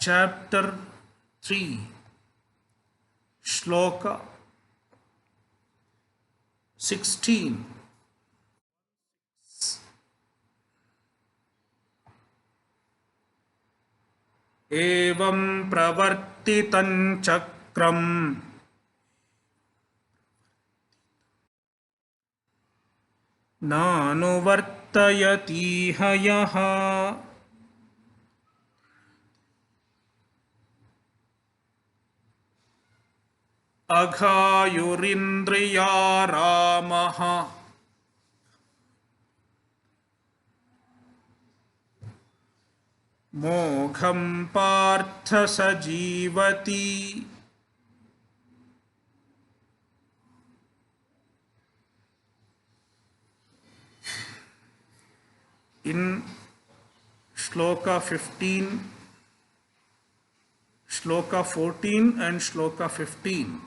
Chapter 3, Sloka 16. Evam pravartitan chakram nanuvartayati hayaha aghayurindriya ramaha mogham partha sajivati. In Shloka 15, Shloka 14 and Shloka 15,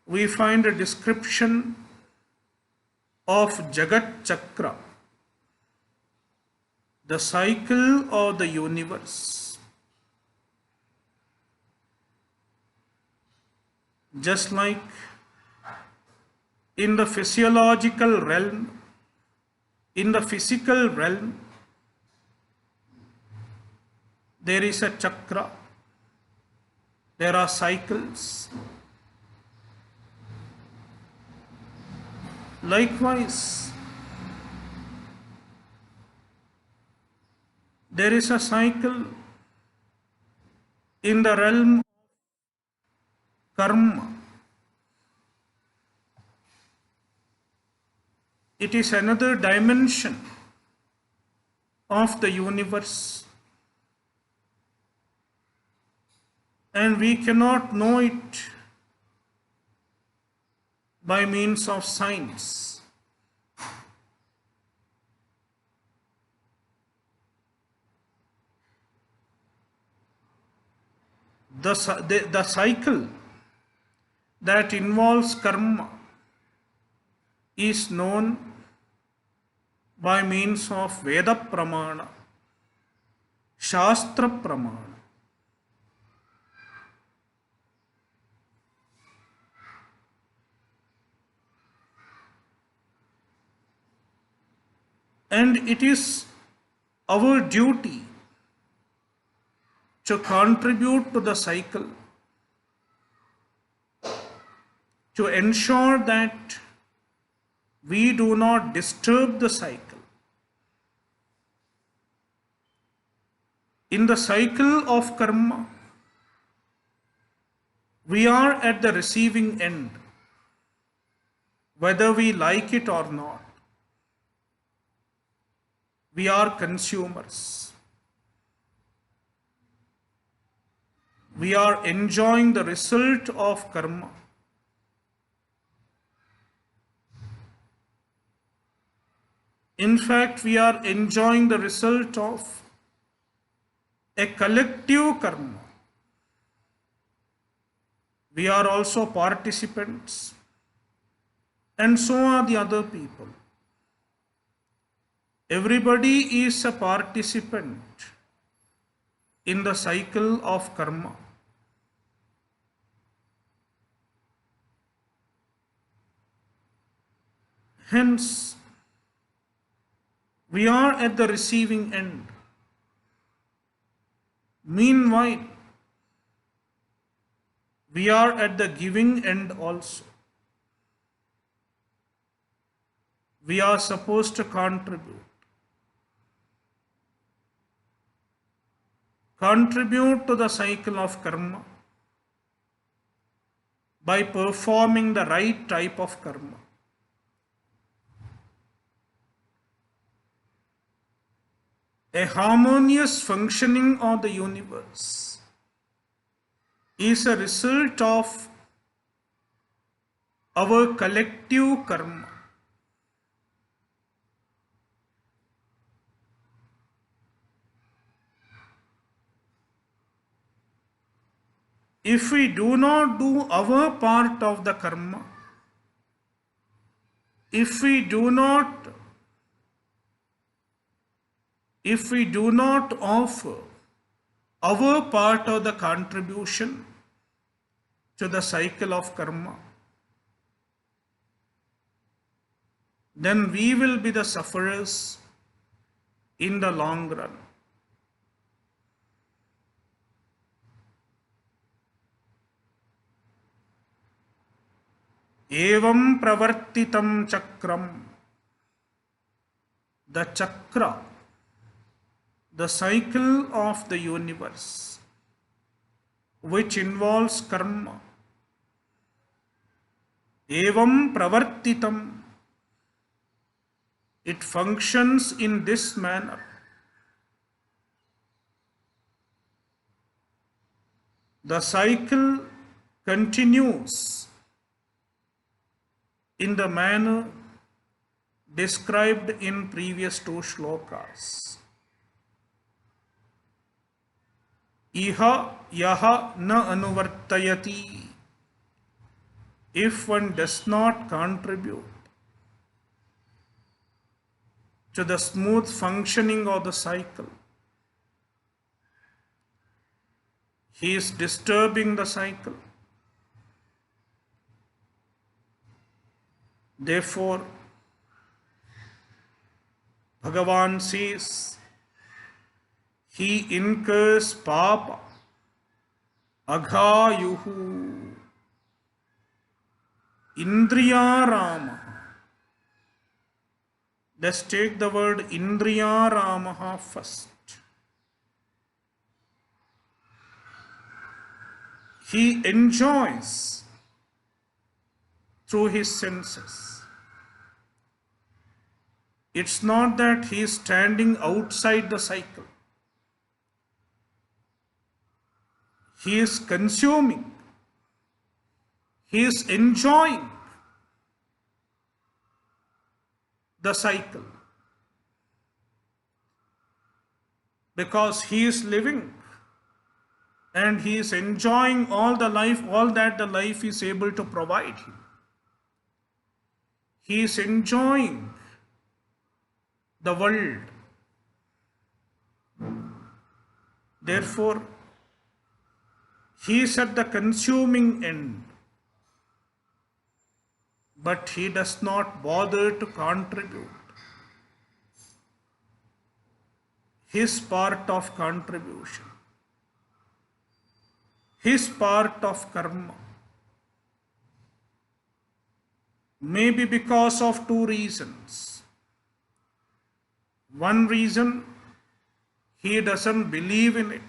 we find a description of Jagat Chakra, the cycle of the universe. Just like in the physiological realm, in the physical realm, there is a chakra, there are cycles. Likewise, there is a cycle in the realm of karma. It is another dimension of the universe, and we cannot know it by means of science. The cycle that involves karma is known by means of Veda Pramana, Shastra Pramana. And it is our duty to contribute to the cycle, to ensure that we do not disturb the cycle. In the cycle of karma, we are at the receiving end, whether we like it or not. We are consumers. We are enjoying the result of karma. In fact, we are enjoying the result of a collective karma. We are also participants, and so are the other people. Everybody is a participant in the cycle of karma. Hence, we are at the receiving end. Meanwhile, we are at the giving end also. We are supposed to contribute. Contribute to the cycle of karma by performing the right type of karma. A harmonious functioning of the universe is a result of our collective karma. If we do not do our part of the karma, if we do not if we do not offer our part of the contribution to the cycle of karma, then we will be the sufferers in the long run. Evam pravartitam chakram, the chakra, the cycle of the universe, which involves karma. Evam pravartitam, it functions in this manner. The cycle continues in the manner described in previous two shlokas. Iha yaha na anuvartayati, if one does not contribute to the smooth functioning of the cycle, he is disturbing the cycle. Therefore, Bhagavan says, he incurs papa, aghayuhu, indriyarama. Let's take the word indriyarama first. He enjoys through his senses. It's not that he is standing outside the cycle. He is consuming. He is enjoying the cycle because he is living and he is enjoying all that the life is able to provide him. He is enjoying the world. Therefore, he is at the consuming end, but he does not bother to contribute his part of contribution, his part of karma. Maybe because of two reasons. One reason, he doesn't believe in it.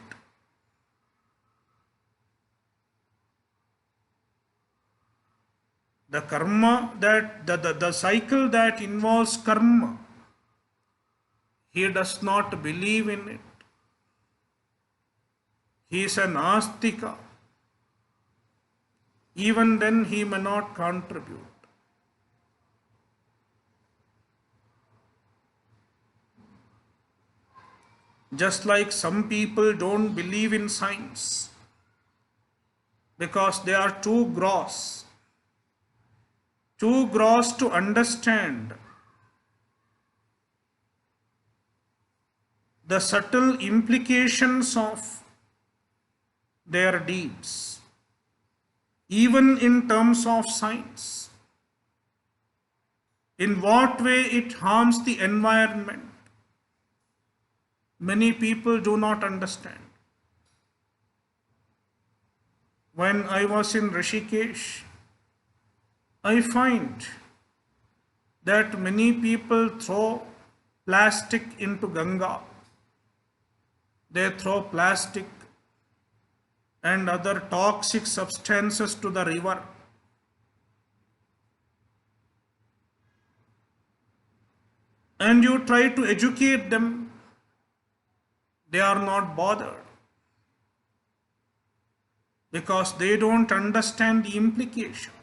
The karma, the cycle that involves karma, he does not believe in it. He is an astika. Even then he may not contribute. Just like some people don't believe in science because they are too gross to understand the subtle implications of their deeds, even in terms of science. In what way it harms the environment, many people do not understand. When I was in Rishikesh, I find that many people throw plastic into Ganga. They throw plastic and other toxic substances to the river. And you try to educate them, they are not bothered because they don't understand the implication.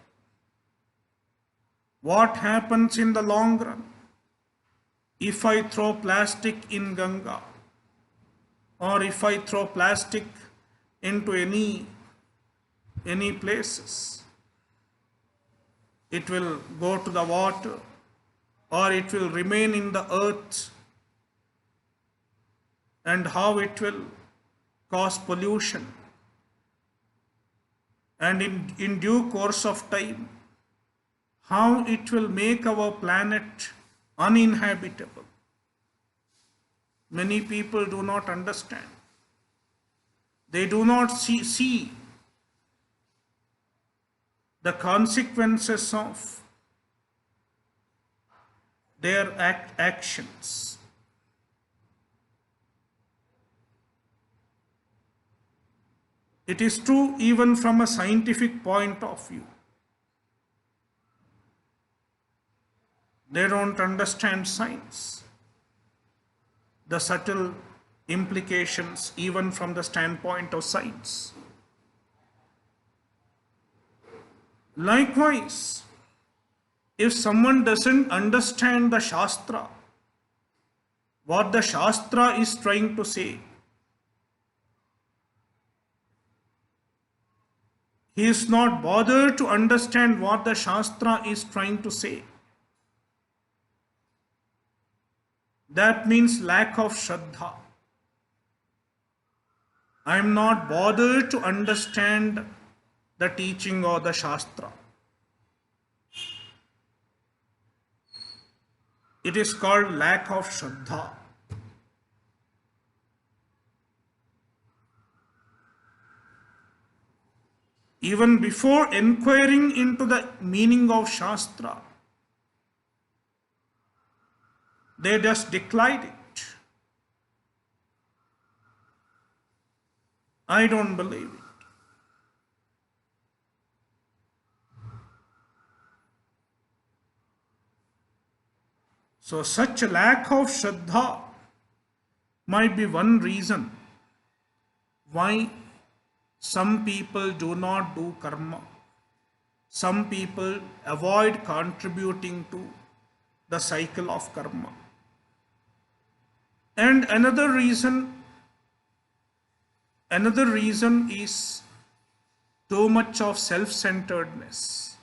What happens in the long run if I throw plastic in Ganga, or if I throw plastic into any places? It will go to the water or it will remain in the earth. and how it will cause pollution, and in due course of time, how it will make our planet uninhabitable. Many people do not understand. They do not see the consequences of their actions. It is true even from a scientific point of view. They don't understand science, the subtle implications even from the standpoint of science. Likewise, if someone doesn't understand the Shastra, what the Shastra is trying to say, he is not bothered to understand what the Shastra is trying to say. That means lack of Shraddha. I am not bothered to understand the teaching or the Shastra. It is called lack of Shraddha. Even before inquiring into the meaning of Shastra, they just declined it. I don't believe it. So such a lack of Shraddha might be one reason why some people do not do karma. Some people avoid contributing to the cycle of karma. And another reason is too much of self-centeredness.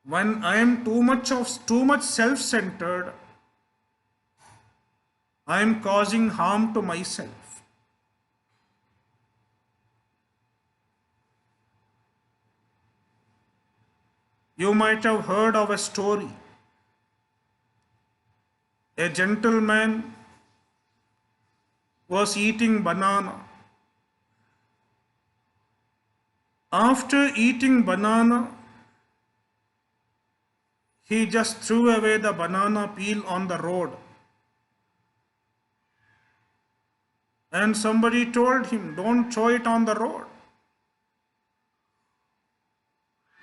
When I am too much self-centered, I am causing harm to myself. You might have heard of a story. A gentleman was eating banana. After eating banana, he just threw away the banana peel on the road. And somebody told him, don't throw it on the road.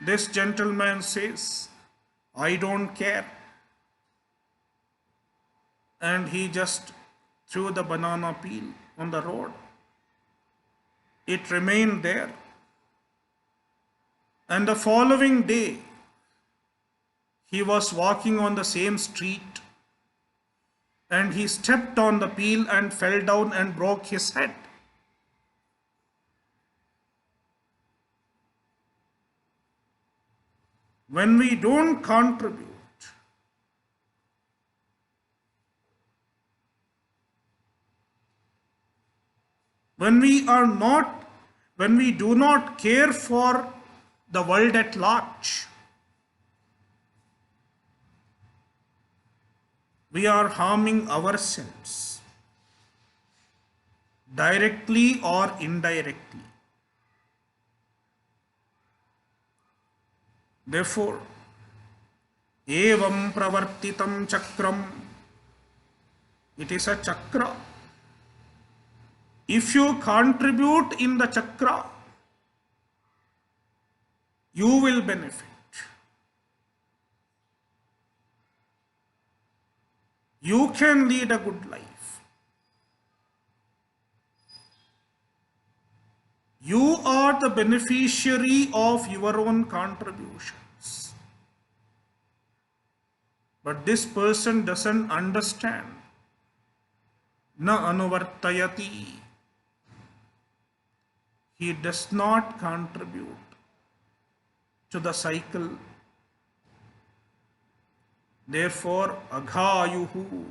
This gentleman says, I don't care. And he just threw the banana peel on the road. It remained there. And the following day, he was walking on the same street and he stepped on the peel and fell down and broke his head. When we don't contribute, when we do not care for the world at large, we are harming ourselves, directly or indirectly. Therefore, evam pravartitam chakram, it is a chakra. If you contribute in the chakra, you will benefit. You can lead a good life. You are the beneficiary of your own contributions. But this person doesn't understand. Na anuvartayati. He does not contribute to the cycle. Therefore, aghayuhu,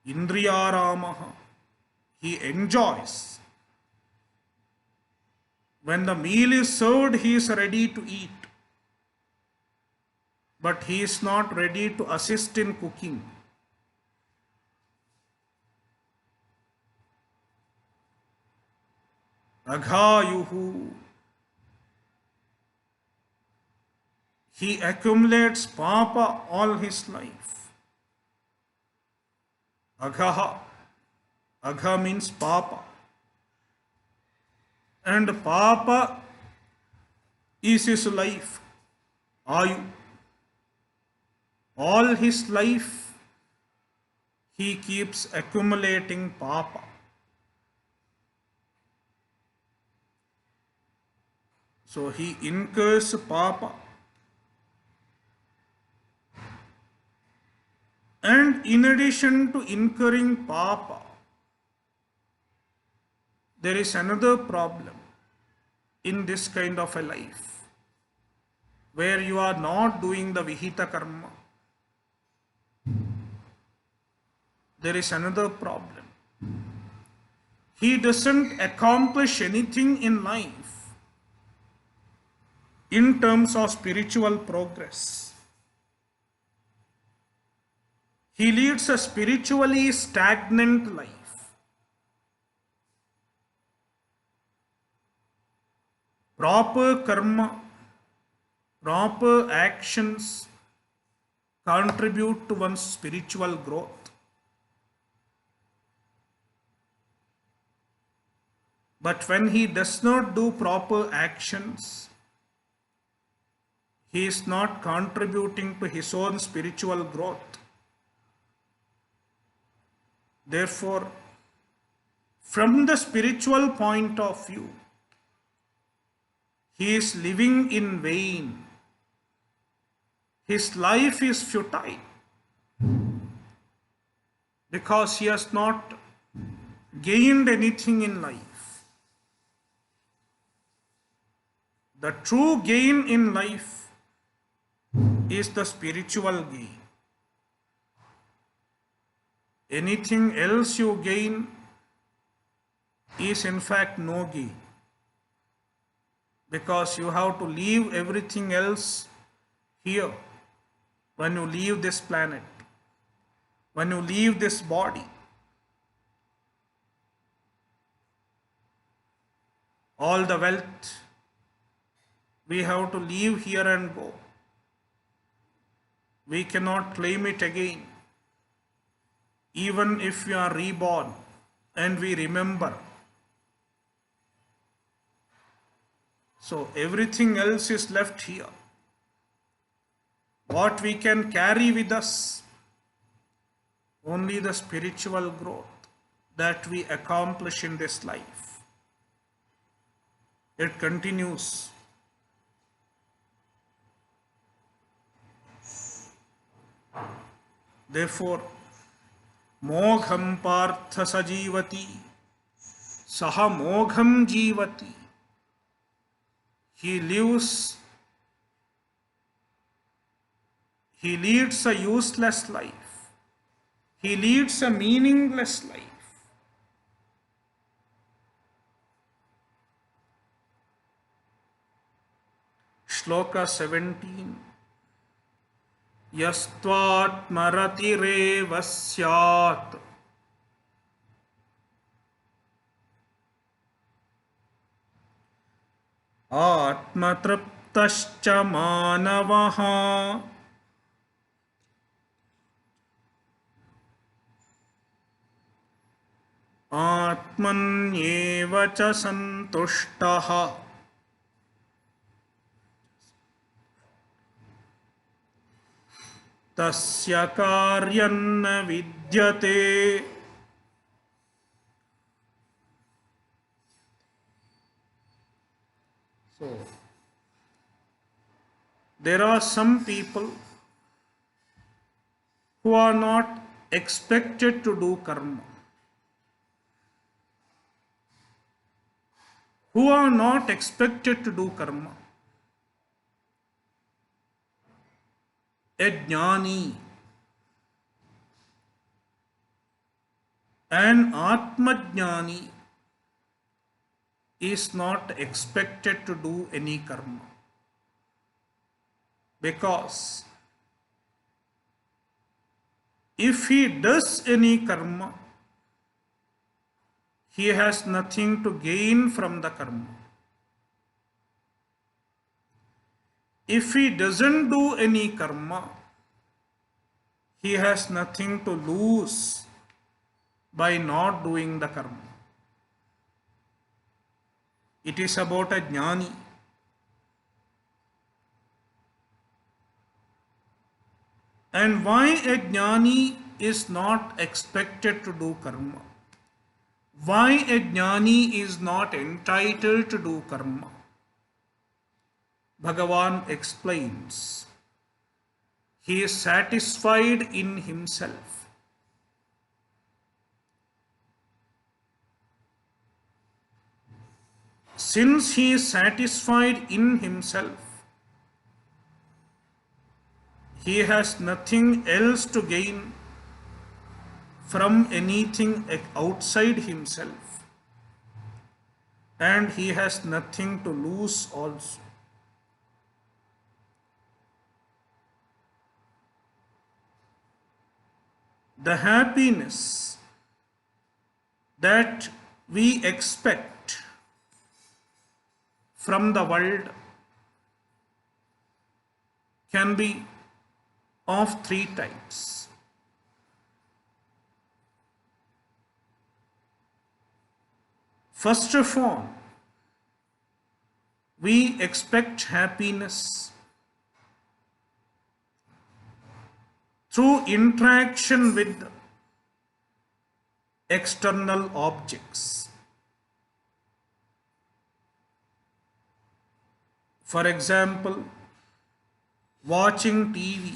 Indriyaramaha. He enjoys. When the meal is served, he is ready to eat. But he is not ready to assist in cooking. Aghayuhu. He accumulates papa all his life. Aghaha. Agha means papa. And papa is his life. Ayu. All his life he keeps accumulating papa. So he incurs papa. And in addition to incurring papa, there is another problem in this kind of a life where you are not doing the vihita karma. There is another problem. He doesn't accomplish anything in life in terms of spiritual progress. He leads a spiritually stagnant life. Proper karma, proper actions contribute to one's spiritual growth. But when he does not do proper actions, he is not contributing to his own spiritual growth. Therefore, from the spiritual point of view, he is living in vain. His life is futile because he has not gained anything in life. The true gain in life is the spiritual gain. Anything else you gain is in fact no gain, because you have to leave everything else here when you leave this planet, when you leave this body. All the wealth we have to leave here and go. We cannot claim it again. Even if we are reborn and we remember. So everything else is left here. What we can carry with us? Only the spiritual growth that we accomplish in this life. It continues. Therefore, Mogham partha sajivati, saha mogham jivati. He lives, he leads a useless life. He leads a meaningless life. Shloka 17. Yastvatmaratirev syat atmatraptascha manavaha atmanyeva cha santushtaha. Tasya karyanna vidyate. So, there are some people who are not expected to do karma, who are not expected to do karma. A jnani, An Atmajnani is not expected to do any karma, because if he does any karma, he has nothing to gain from the karma. If he doesn't do any karma, he has nothing to lose by not doing the karma. It is about a jnani. And why a jnani is not expected to do karma? Why a jnani is not entitled to do karma? Bhagavan explains. He is satisfied in himself. Since he is satisfied in himself, he has nothing else to gain from anything outside himself, and he has nothing to lose also. The happiness that we expect from the world can be of three types. First of all, we expect happiness through interaction with external objects. For example, watching TV.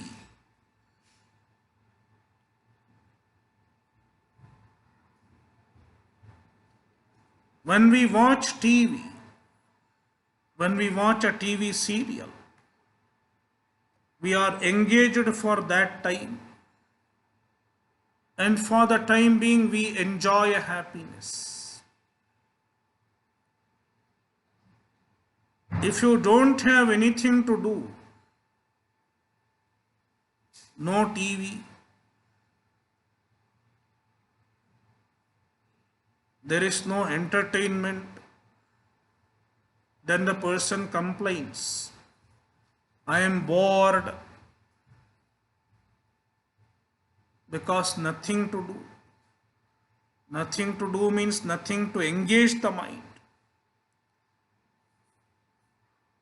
When we watch TV, when we watch a TV serial, we are engaged for that time, and for the time being we enjoy a happiness. If you don't have anything to do, no TV, there is no entertainment, then the person complains, I am bored, because nothing to do. Nothing to do means nothing to engage the mind,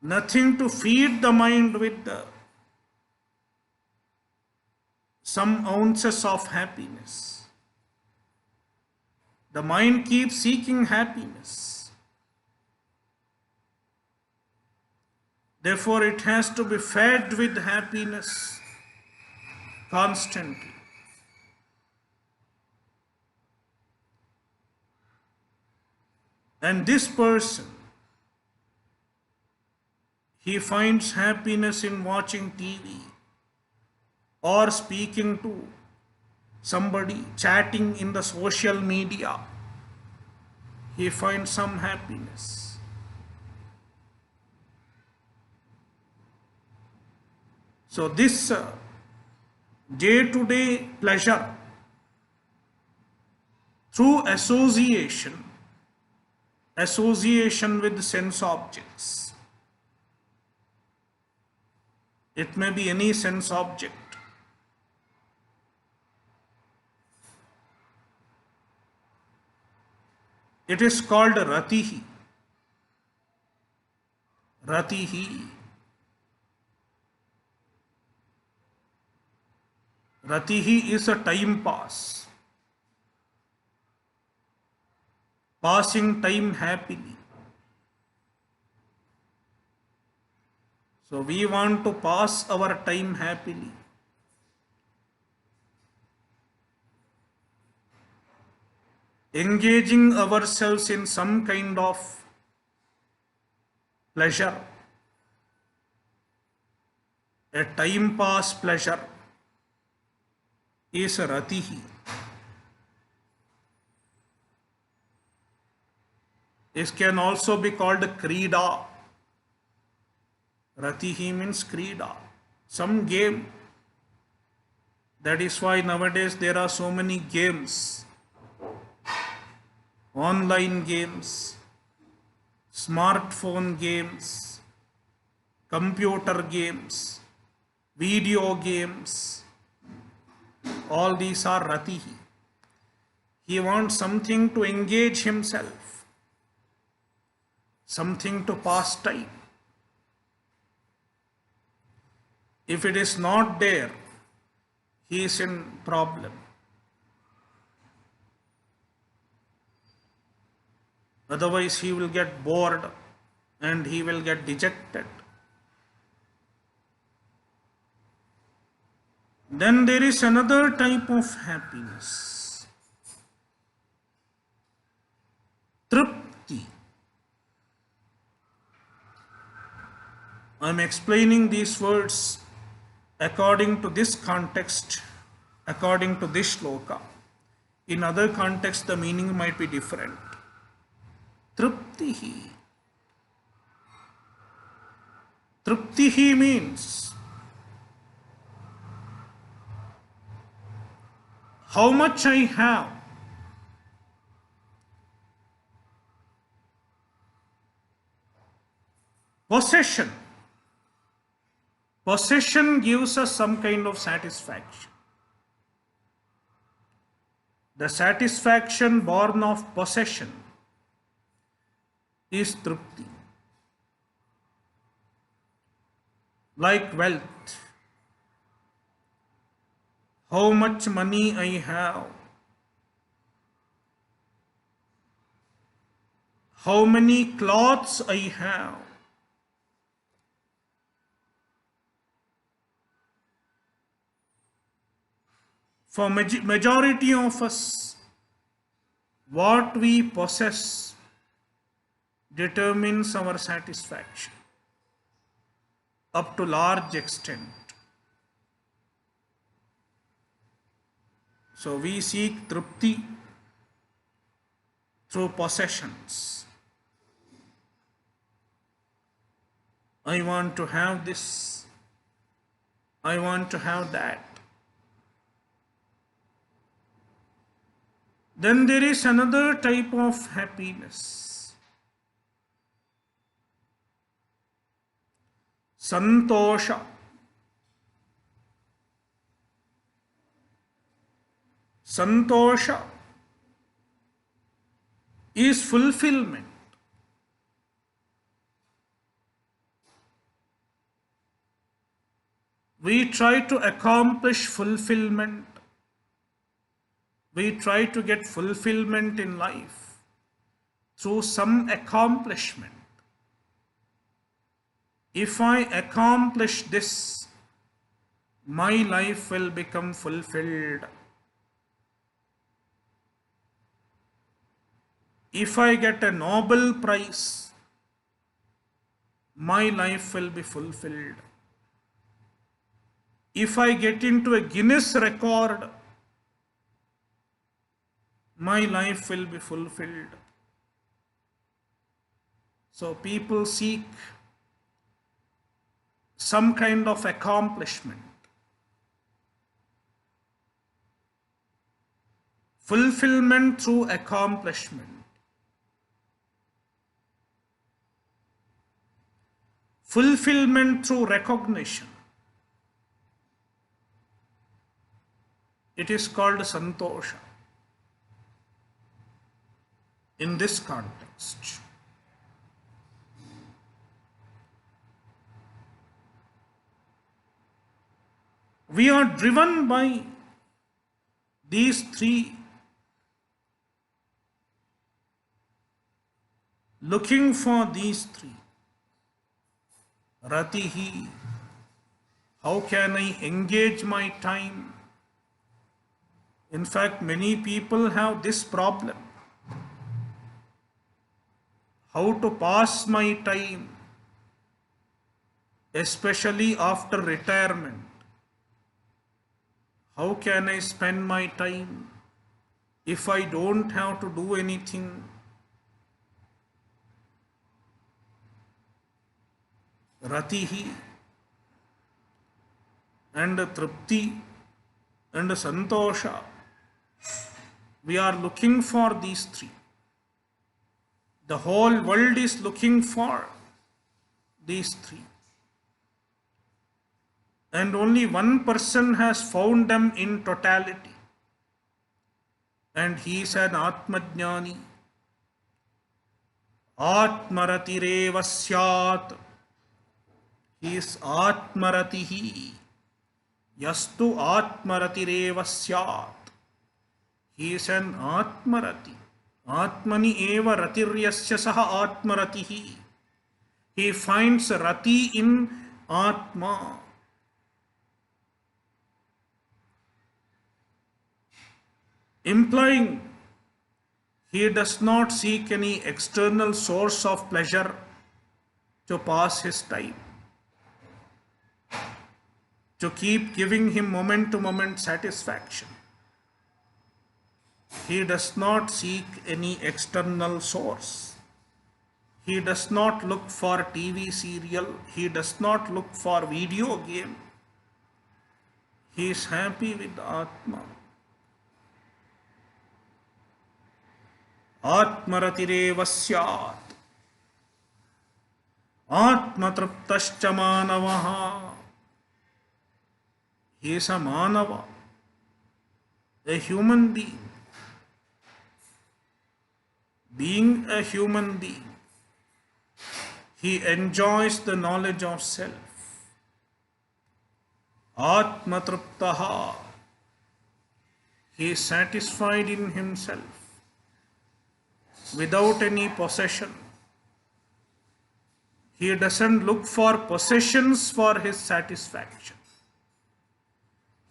nothing to feed the mind with some ounces of happiness. The mind keeps seeking happiness. Therefore, it has to be fed with happiness constantly. And this person, he finds happiness in watching TV or speaking to somebody, chatting in the social media. He finds some happiness. So this day-to-day pleasure through association with sense objects. It may be any sense object. It is called ratihi. Ratihi. Ratihi is a time pass. Passing time happily. So we want to pass our time happily. Engaging ourselves in some kind of pleasure, a time pass pleasure, is ratihi. It can also be called Krida. Ratihi means Krida. Some game. That is why nowadays there are so many games. Online games, smartphone games, computer games, video games. All these are Ratihi. He wants something to engage himself, something to pass time. If it is not there, he is in problem. Otherwise, he will get bored and he will get dejected. Then there is another type of happiness. Tripti. I am explaining these words according to this context, according to this shloka. In other contexts, the meaning might be different. Triptihi. Triptihi means how much I have. Possession. Possession gives us some kind of satisfaction. The satisfaction born of possession is tripti. Like wealth. How much money I have. How many clothes I have. For majority of us, what we possess determines our satisfaction up to large extent. So we seek tripti through possessions. I want to have this. I want to have that. Then there is another type of happiness. Santosha. Santosha is fulfillment. We try to accomplish fulfillment. We try to get fulfillment in life through some accomplishment. If I accomplish this, my life will become fulfilled. If I get a Nobel Prize, my life will be fulfilled. If I get into a Guinness record, my life will be fulfilled. So people seek some kind of accomplishment. Fulfillment through accomplishment. Fulfillment through recognition. It is called santosha in this context. We are driven by these three, looking for these three. Ratihi, how can I engage my time? In fact, many people have this problem. How to pass my time, especially after retirement. How can I spend my time if I don't have to do anything? ratihi and tripti and santosha. We are looking for these three. The whole world is looking for these three. And only one person has found them in totality. And he is an Atmajnani. Atmaratireva syat. He is Atmaratihi. Yastu Atmaratireva syat. He is an Atmarati. Atmani eva ratiryasya saha Atmaratihi. He finds rati in Atma. Implying he does not seek any external source of pleasure to pass his time, to keep giving him moment to moment satisfaction. He does not seek any external source. He does not look for TV serial. He does not look for video game. He is happy with Atma. Atmaratireva syat. Atmatraptascha manavaha. He is a manava, a human being. Being a human being, he enjoys the knowledge of self. Atmatraptaha. He is satisfied in himself without any possession. He doesn't look for possessions for his satisfaction.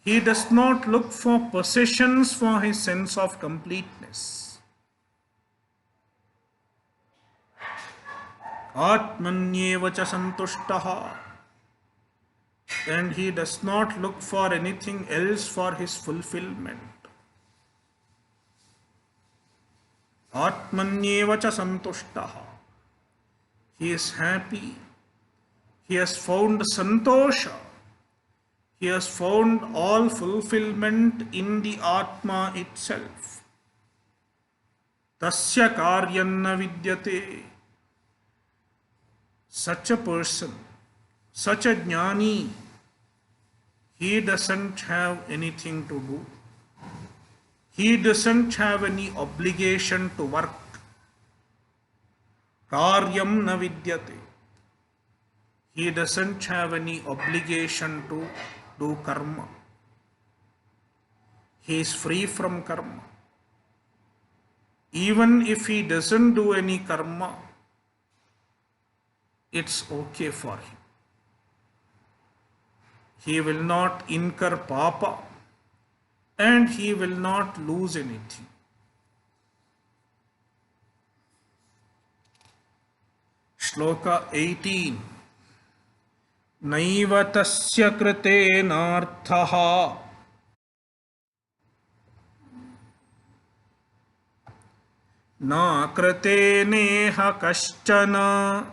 He does not look for possessions for his sense of completeness. Atmanyevacha santushtaha. And he does not look for anything else for his fulfillment. Atmanyevacha santushtaha. He is happy. He has found santosha. He has found all fulfillment in the Atma itself. Tasya karyanna vidyate. Such a person, such a jnani, he doesn't have anything to do. He doesn't have any obligation to work. Karyam na vidyate. He doesn't have any obligation to do karma. He is free from karma. Even if he doesn't do any karma, it's okay for him. He will not incur papa and he will not lose anything. Shloka 18. Naiva tasya krite narthaha na krite neha kaschana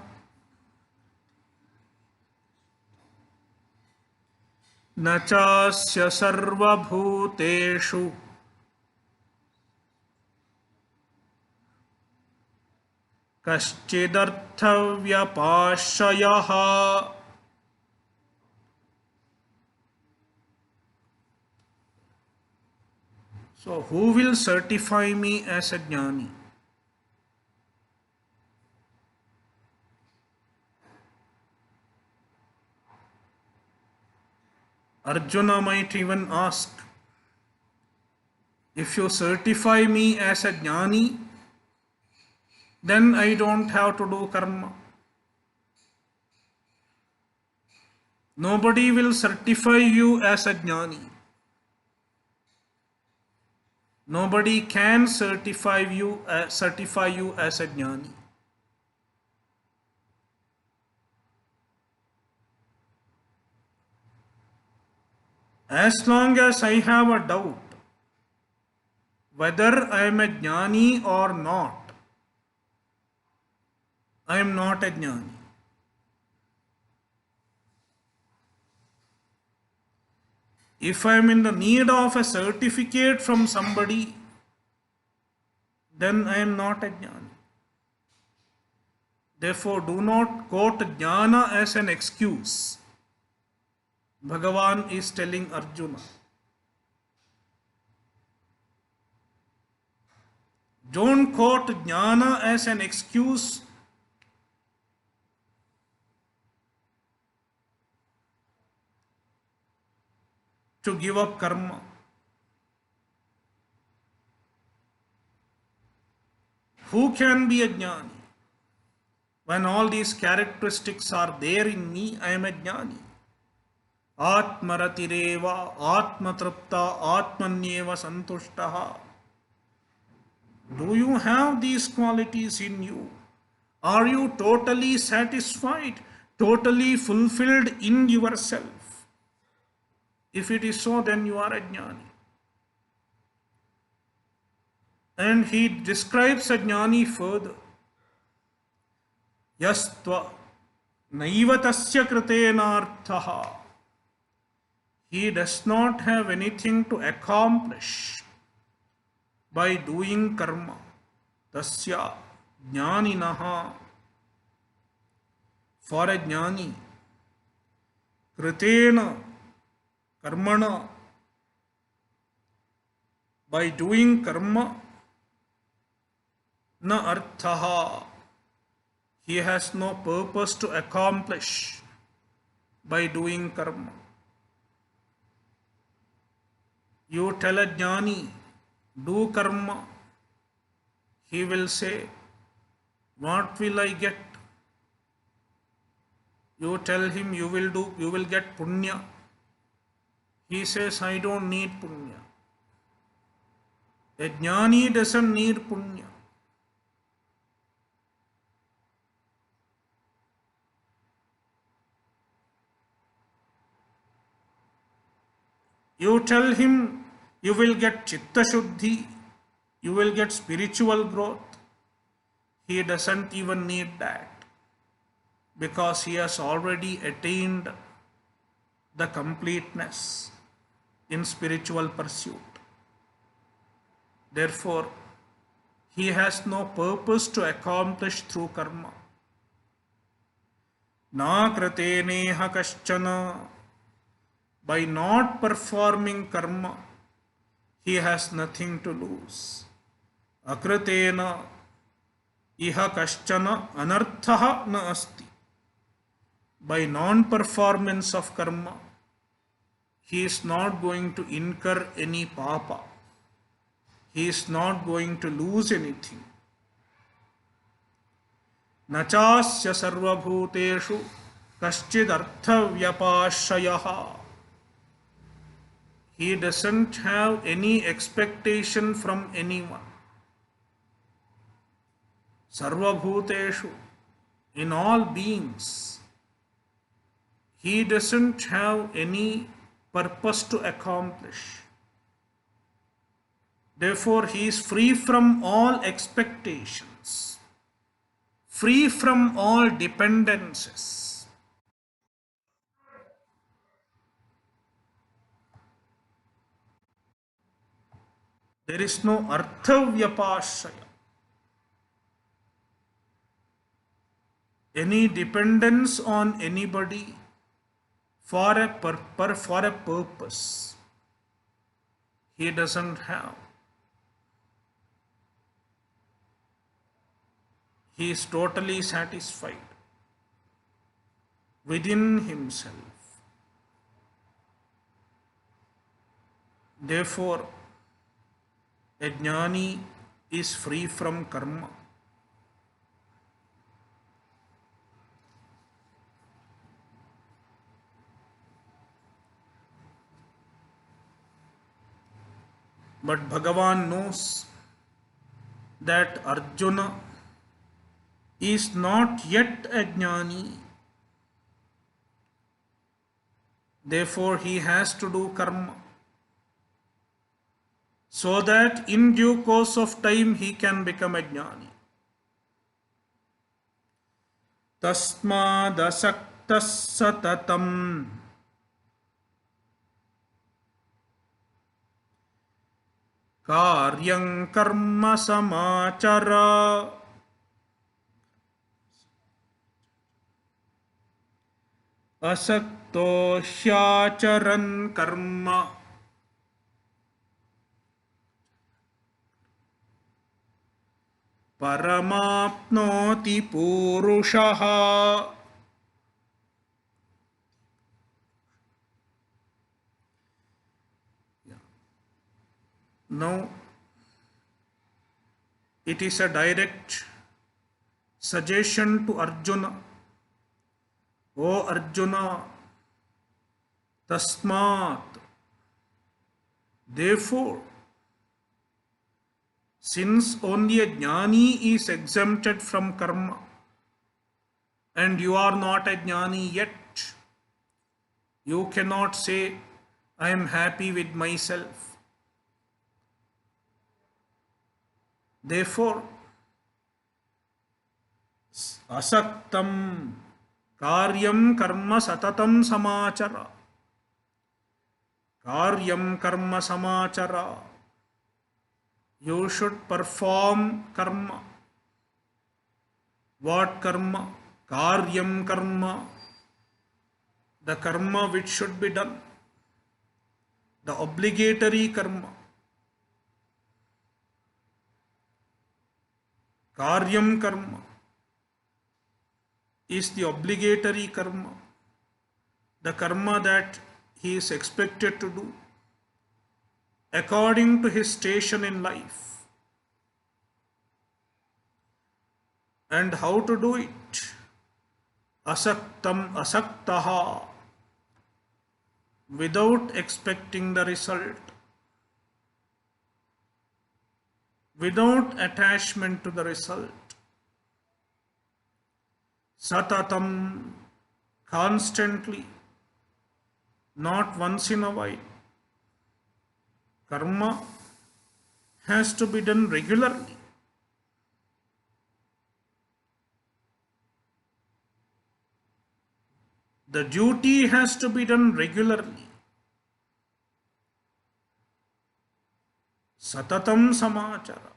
न चास्य सर्वभूतेषु कश्चिदर्थव्यपाश्रयः. So who will certify me as a jnani? Arjuna might even ask, if you certify me as a jnani, then I don't have to do karma. Nobody will certify you as a jnani. Nobody can certify you as a jnani. As long as I have a doubt whether I am a jnani or not, I am not a jnani. If I am in the need of a certificate from somebody, then I am not a jnani. Therefore, do not quote jnana as an excuse. Bhagavan is telling Arjuna. Don't quote jnana as an excuse to give up karma. Who can be a jnani? When all these characteristics are there in me, I am a jnani. Atmaratireva, atmatrapta, atmanyeva santushtaha. Do you have these qualities in you? Are you totally satisfied, totally fulfilled in yourself? If it is so, then you are a jnani. And he describes a jnani further. Yastva naivatasya kritenarthaha. He does not have anything to accomplish by doing karma. Tasya jnaninaha. For a jnani, kritena karmana, by doing karma, na arthaha. He has no purpose to accomplish by doing karma. You tell a jnani, do karma. He will say, what will I get? You tell him you will get punya. He says, I don't need punya. A jnani doesn't need punya. You tell him you will get chitta shuddhi, you will get spiritual growth. He doesn't even need that because he has already attained the completeness in spiritual pursuit. Therefore, he has no purpose to accomplish through karma. Na krateneha kaschana. By not performing karma, he has nothing to lose. Akritena iha kaschana anarthaha na asti. By non-performance of karma, he is not going to incur any papa. He is not going to lose anything. Nachasya sarvabhuteshu kaschid artha vyapashayaha. He doesn't have any expectation from anyone. Sarvabhuteshu, in all beings, he doesn't have any purpose to accomplish. Therefore, he is free from all expectations, free from all dependencies. There is no arthavyapashaya. Any dependence on anybody for a purpose he doesn't have. He is totally satisfied within himself. Therefore, a jnani is free from karma. But Bhagavan knows that Arjuna is not yet a jnani. Therefore, he has to do karma, so that in due course of time he can become a jnani. Tasmad asaktas satatam कार्यं कर्म समाचर असक्तो ह्याचरन् कर्म परमाप्नोति पूरुषः. Now, it is a direct suggestion to Arjuna. O Arjuna, tasmat, therefore, since only a jnani is exempted from karma, and you are not a jnani yet, you cannot say, I am happy with myself. Therefore, asaktam karyam karma satatam samachara. Karyam karma samachara. You should perform karma. What karma? Karyam karma. The karma which should be done. The obligatory karma. Karyam karma is the obligatory karma. The karma that he is expected to do according to his station in life. And how to do it? Asaktam asaktaha, without expecting the result, without attachment to the result. Satatam, constantly, not once in a while. Karma has to be done regularly. The duty has to be done regularly. Satatam samachara.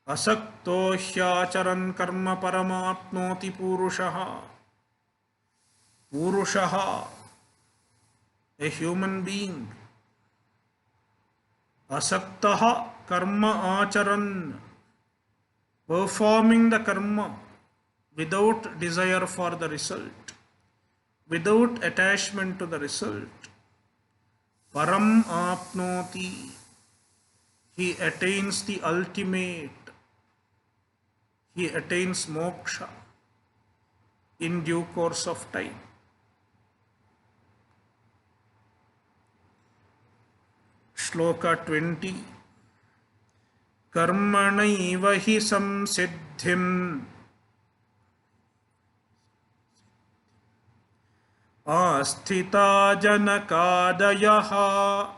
Asakto hyacharan karma paramapnoti purushaha. Purushaha, a human being. Asaktaha karma acharan, performing the karma without desire for the result, without attachment to the result. Param apnoti, he attains the ultimate, he attains moksha in due course of time. Shloka 20. Karmanaiva hi samsiddhim asthita janakadayaha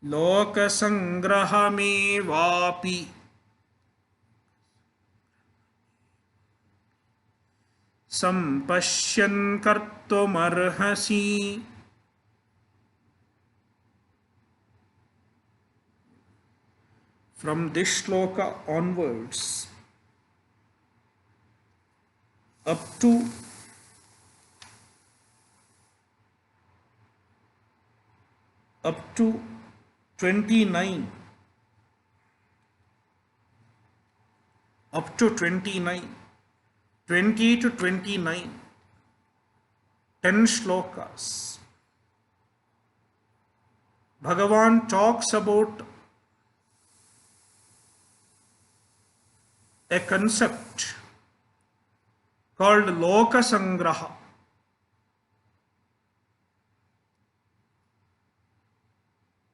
lokasangrahamevapi sampashyan kartumarhasi. From this shloka onwards, up to up to 29, up to 29, 20 to 29, 10 shlokas, Bhagavan talks about a concept called Lokasangraha.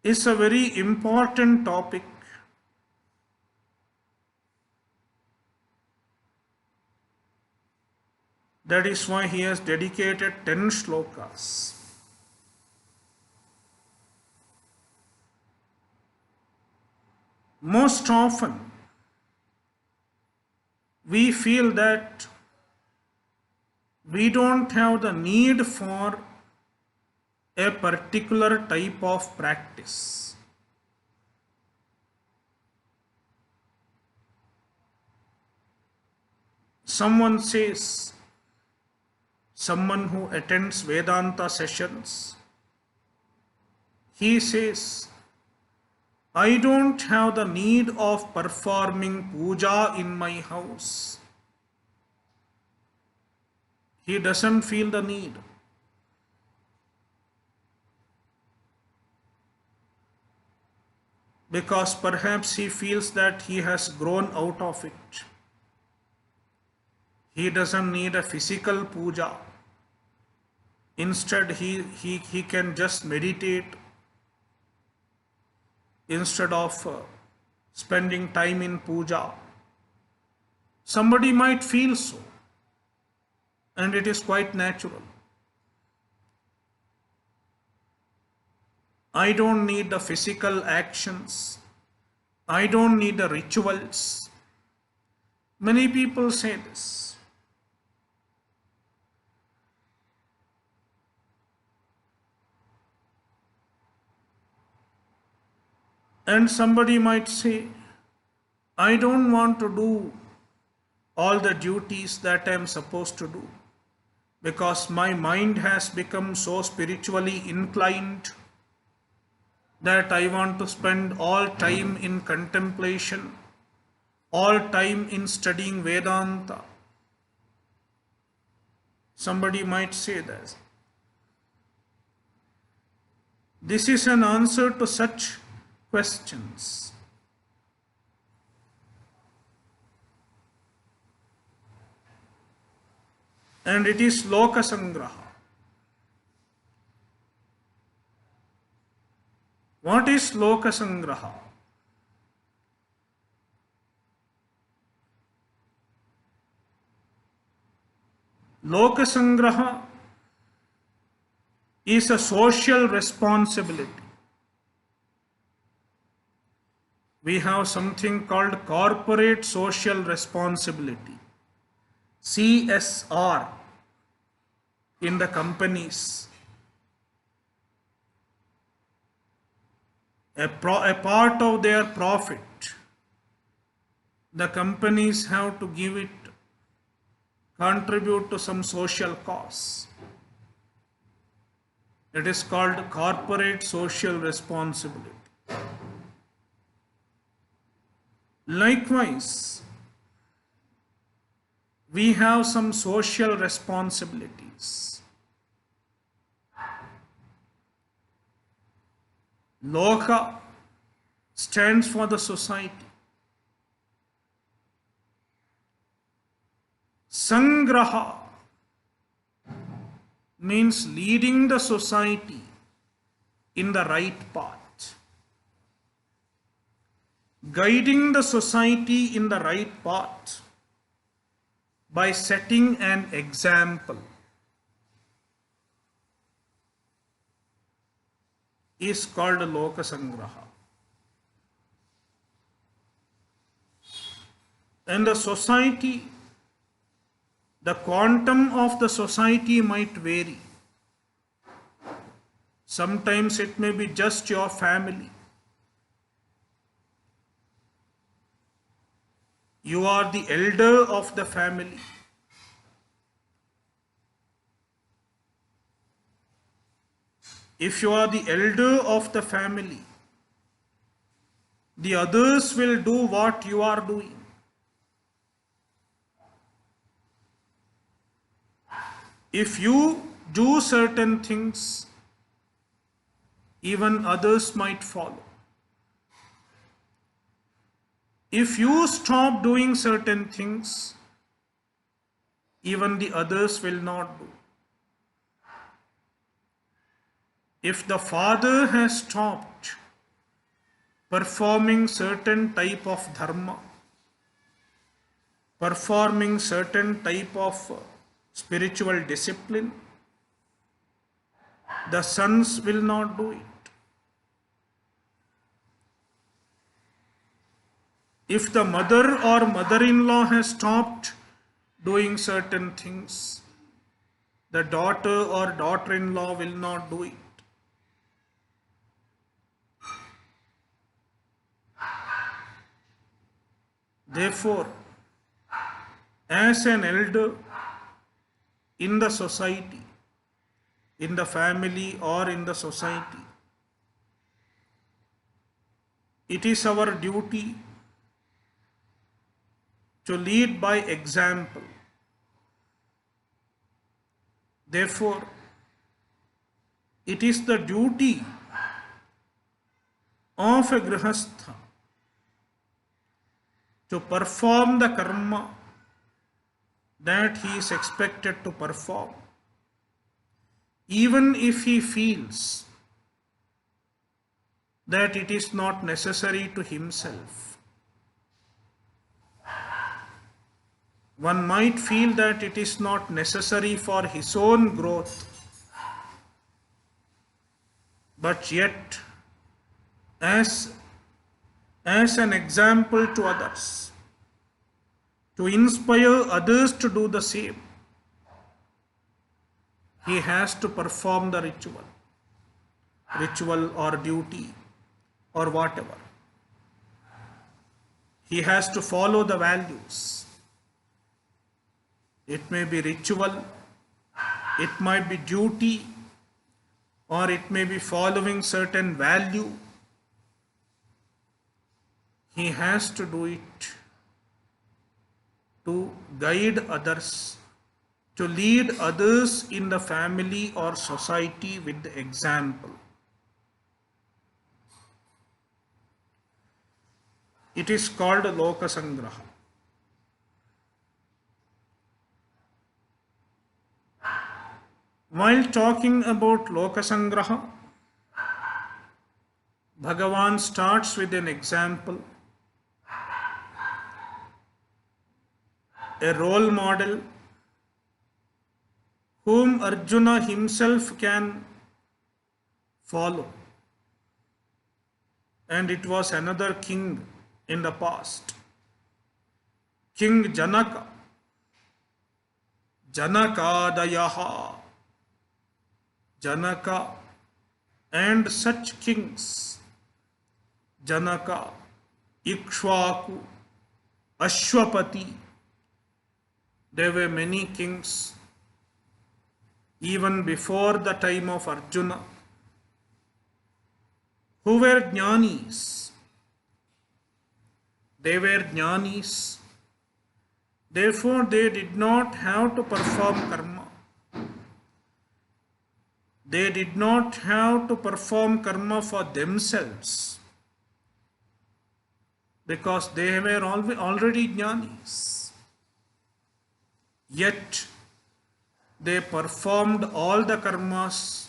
It's a very important topic. That is why he has dedicated 10 shlokas. Most often, we feel that we don't have the need for a particular type of practice. Someone says, someone who attends Vedanta sessions, he says, I don't have the need of performing puja in my house. He doesn't feel the need. Because perhaps he feels that he has grown out of it. He doesn't need a physical puja. Instead, he can just meditate instead of spending time in puja. Somebody might feel so, and it is quite natural. I don't need the physical actions. I don't need the rituals. Many people say this. And somebody might say, I don't want to do all the duties that I am supposed to do because my mind has become so spiritually inclined that I want to spend all time in contemplation, all time in studying Vedanta. Somebody might say that. This is an answer to such questions. And it is Loka Sangraha. What is Loka Sangraha? Loka Sangraha is a social responsibility. We have something called corporate social responsibility, CSR, in the companies. A part of their profit, the companies have to give it, contribute to some social cause. It is called corporate social responsibility. Likewise, we have some social responsibilities. Loka stands for the society. Sangraha means leading the society in the right path. Guiding the society in the right path by setting an example is called Loka Sangraha. And the society, the quantum of the society might vary. Sometimes it may be just your family. You are the elder of the family. If you are the elder of the family, the others will do what you are doing. If you do certain things, even others might follow. If you stop doing certain things, even the others will not do. If the father has stopped performing certain type of dharma, performing certain type of spiritual discipline, the sons will not do it. If the mother or mother-in-law has stopped doing certain things, the daughter or daughter-in-law will not do it. Therefore, as an elder in the society, in the family or in the society, it is our duty to lead by example. Therefore, it is the duty of a grihastha to perform the karma that he is expected to perform, even if he feels that it is not necessary to himself. One might feel that it is not necessary for his own growth, but yet, as an example to others, to inspire others to do the same, he has to perform the ritual or duty or whatever. He has to follow the values. It may be ritual, it might be duty, or it may be following certain value. He has to do it to guide others, to lead others in the family or society with the example. It is called Lokasangraha. While talking about Lokasangraha, Bhagavan starts with an example, a role model whom Arjuna himself can follow. And it was another king in the past, King Janaka, Janakadayaha, Janaka and such kings, Janaka, Ikshvaku, Ashwapati. There were many kings even before the time of Arjuna who were jnanis. They were jnanis. Therefore, they did not have to perform karma. They did not have to perform karma for themselves because they were already jnanis. Yet, they performed all the karmas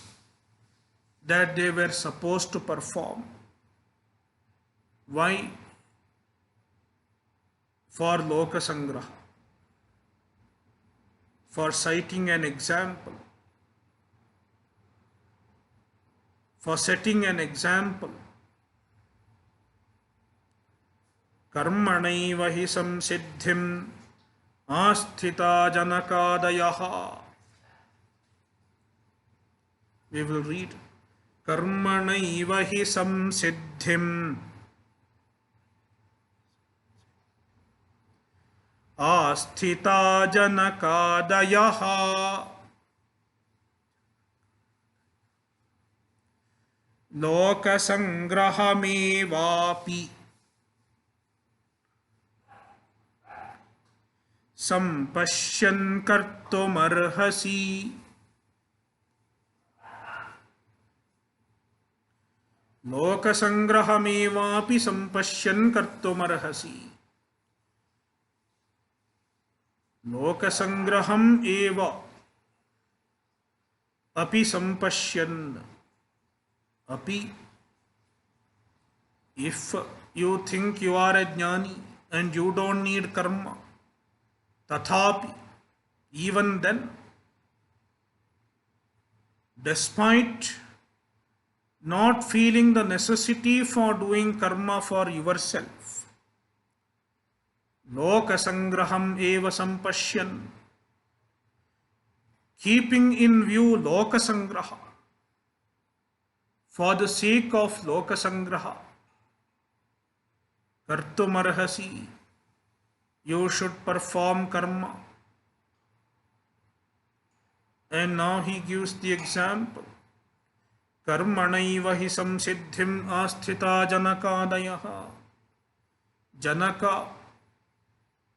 that they were supposed to perform. Why? For Lokasangraha, for citing an example, for setting an example. Karmanaiva hi samsiddhim asthita janakadayaha. We will read. Karmanaiva hi samsiddhim asthita janakadayaha Lokasangrahamevapi sampashyan kartumarhasi. Lokasangrahamevapi sampashyan kartumarhasi. Lokasangraham eva api sampashyan. Api, if you think you are a jnani and you don't need karma, tathapi, even then, despite not feeling the necessity for doing karma for yourself, Lokasangraham eva sampashyan, keeping in view Lokasangraha, for the sake of Lokasangraha, kartumarhasi, You should perform karma. And now he gives the example. Karmanaiva hi samsiddhim asthita janakadayaha. Janaka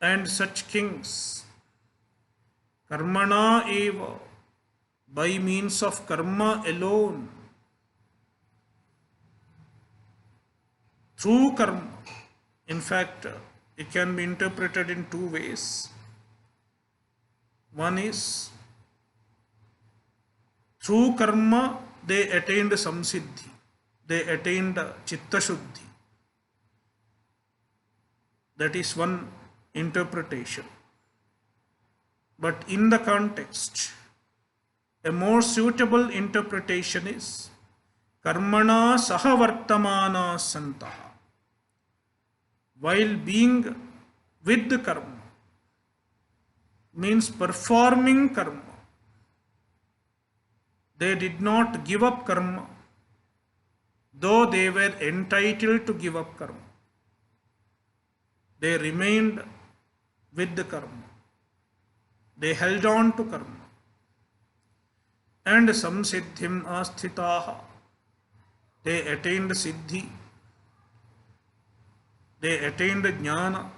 and such kings. Karmana eva, by means of karma alone. Through karma. In fact, it can be interpreted in two ways. One is, through karma they attained samsiddhi, they attained chitta shuddhi. That is one interpretation. But in the context, a more suitable interpretation is karmana sahavartamana santaha. While being with the karma, means performing karma, they did not give up karma, though they were entitled to give up karma. They remained with the karma. They held on to karma. And samsiddhim asthitaha, they attained siddhi, they attained jnana,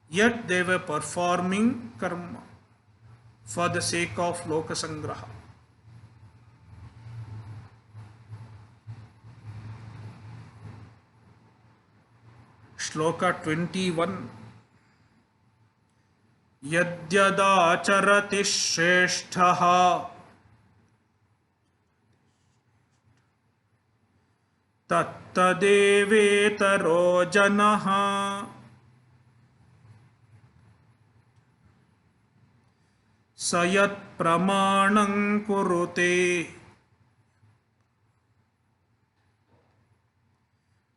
yet they were performing karma for the sake of lokasangraha. Shloka 21. Yadyadacharati shresthaha tattadevetaro janaha sayat pramanam kurute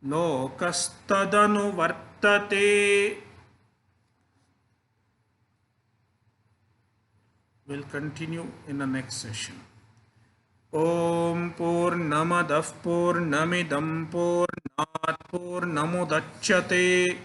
lokastadanu vartate. We'll continue in the next session. Om Purnamadah Purnamidam Purnat Purnamudachyate